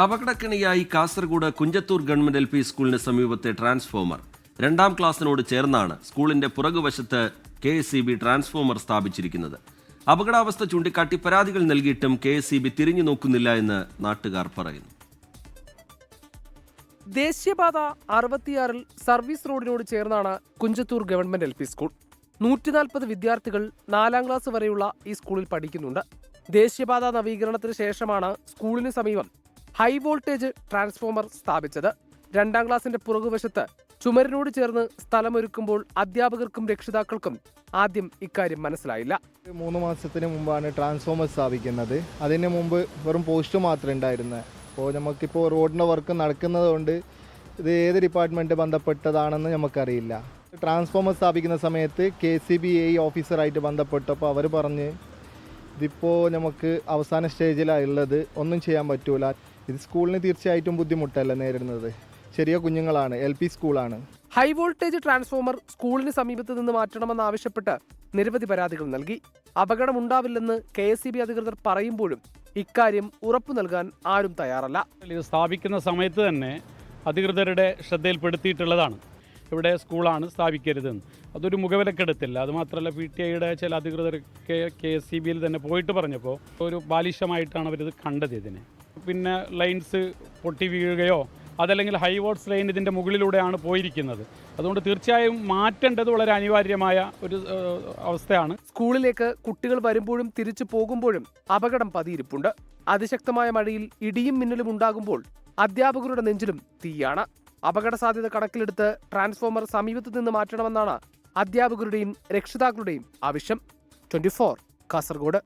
അപകടക്കണിയായി Kasaragod Kunjathur government LP സ്കൂളിന് സമീപത്തെ transformer 2ാം ക്ലാസ്സിനോട് ചേർന്നാണ് സ്കൂളിന്റെ പുറകുവശത്ത് KSEB ട്രാൻസ്ഫോമർ സ്ഥാപിച്ചിരിക്കുന്നത്. അപകടാവസ്ഥ ചൂണ്ടിക്കാട്ടി പരാതികൾ നൽകിയിട്ടും KSEB തിരിഞ്ഞു നോക്കുന്നില്ല എന്ന് നാട്ടുകാർ പറയുന്നു. ദേശീയപാത 66 സർവീസ് റോഡിനോട് ചേർന്നാണ് കുഞ്ചത്തൂർ ഗവൺമെന്റ് LP സ്കൂൾ. 140 വിദ്യാർത്ഥികൾ 4ാം ക്ലാസ് വരെയുള്ള ഈ സ്കൂളിൽ പഠിക്കുന്നുണ്ട്. ദേശീയപാത നവീകരണത്തിന് ശേഷമാണ് സ്കൂളിന് സമീപം ഹൈ വോൾട്ടേജ് ട്രാൻസ്ഫോമർ സ്ഥാപിച്ചത്. 2ാം ക്ലാസിന്റെ പുറകുവശത്ത് ചുമരിനോട് ചേർന്ന് സ്ഥലമൊരുക്കുമ്പോൾ അധ്യാപകർക്കും രക്ഷിതാക്കൾക്കും ആദ്യം ഇക്കാര്യം മനസ്സിലായില്ല. 3 മാസത്തിന് മുമ്പാണ് ട്രാൻസ്ഫോമർ സ്ഥാപിക്കുന്നത്. അതിന് മുമ്പ് വെറും പോസ്റ്റ് മാത്രമേ ഉണ്ടായിരുന്നത്. അപ്പോൾ നമുക്കിപ്പോൾ റോഡിൻ്റെ വർക്ക് നടക്കുന്നത് കൊണ്ട് ഇത് ഏത് ഡിപ്പാർട്ട്മെൻറ്റ് ബന്ധപ്പെട്ടതാണെന്ന് നമുക്കറിയില്ല. ട്രാൻസ്ഫോമർ സ്ഥാപിക്കുന്ന സമയത്ത് KSEB ഓഫീസറായിട്ട് ബന്ധപ്പെട്ടപ്പോൾ അവർ പറഞ്ഞ് ഇതിപ്പോൾ നമുക്ക് അവസാന സ്റ്റേജിലാണ് ഉള്ളത്, ഒന്നും ചെയ്യാൻ പറ്റൂല. ഇത് സ്കൂളിന് തീർച്ചയായിട്ടും ബുദ്ധിമുട്ടല്ല നേരിടുന്നത്. ചെറിയ കുഞ്ഞുങ്ങളാണ്, LP സ്കൂളാണ്. ഹൈ വോൾട്ടേജ് ട്രാൻസ്ഫോമർ സ്കൂളിന് സമീപത്ത് നിന്ന് മാറ്റണമെന്നാവശ്യപ്പെട്ട് നിരവധി പരാതികൾ നൽകി. അപകടമുണ്ടാവില്ലെന്ന് KSEB അധികൃതർ പറയുമ്പോഴും ഇക്കാര്യം ഉറപ്പു നൽകാൻ ആരും തയ്യാറല്ല. ഇത് സ്ഥാപിക്കുന്ന സമയത്ത് തന്നെ അധികൃതരുടെ ശ്രദ്ധയിൽപ്പെടുത്തിയിട്ടുള്ളതാണ്, ഇവിടെ സ്കൂളാണ് സ്ഥാപിക്കരുതെന്ന്. അതൊരു മുഖവിലക്കെടുത്തില്ല. അതുമാത്രമല്ല, PTIയുടെ ചില അധികൃതർ KSEBയിൽ തന്നെ പോയിട്ട് പറഞ്ഞപ്പോൾ ഒരു ബാലിശമായിട്ടാണ് അവരിത് കണ്ടത്. ഇതിനെ പിന്നെ ലൈൻസ് പൊട്ടി വീഴുകയോ അതല്ലെങ്കിൽ ഹൈ വോൾട്ട്സ് ലൈൻ ഇതിൻ്റെ മുകളിലൂടെയാണ് പോയിരിക്കുന്നത്. അതുകൊണ്ട് തീർച്ചയായും മാറ്റേണ്ടത് വളരെ അനിവാര്യമായ ഒരു അവസ്ഥയാണ്. സ്കൂളിലേക്ക് കുട്ടികൾ വരുമ്പോഴും തിരിച്ചു പോകുമ്പോഴും അപകടം പതിയിരിപ്പുണ്ട്. അതിശക്തമായ മഴയിൽ ഇടിയും മിന്നലും ഉണ്ടാകുമ്പോൾ അധ്യാപകരുടെ നെഞ്ചിലും തീയാണ്. അപകട സാധ്യത കണക്കിലെടുത്ത് ട്രാൻസ്ഫോമർ സമീപത്തു നിന്ന് മാറ്റണമെന്നാണ് അധ്യാപകരുടെയും രക്ഷിതാക്കളുടെയും ആവശ്യം. 24 കാസർഗോഡ്.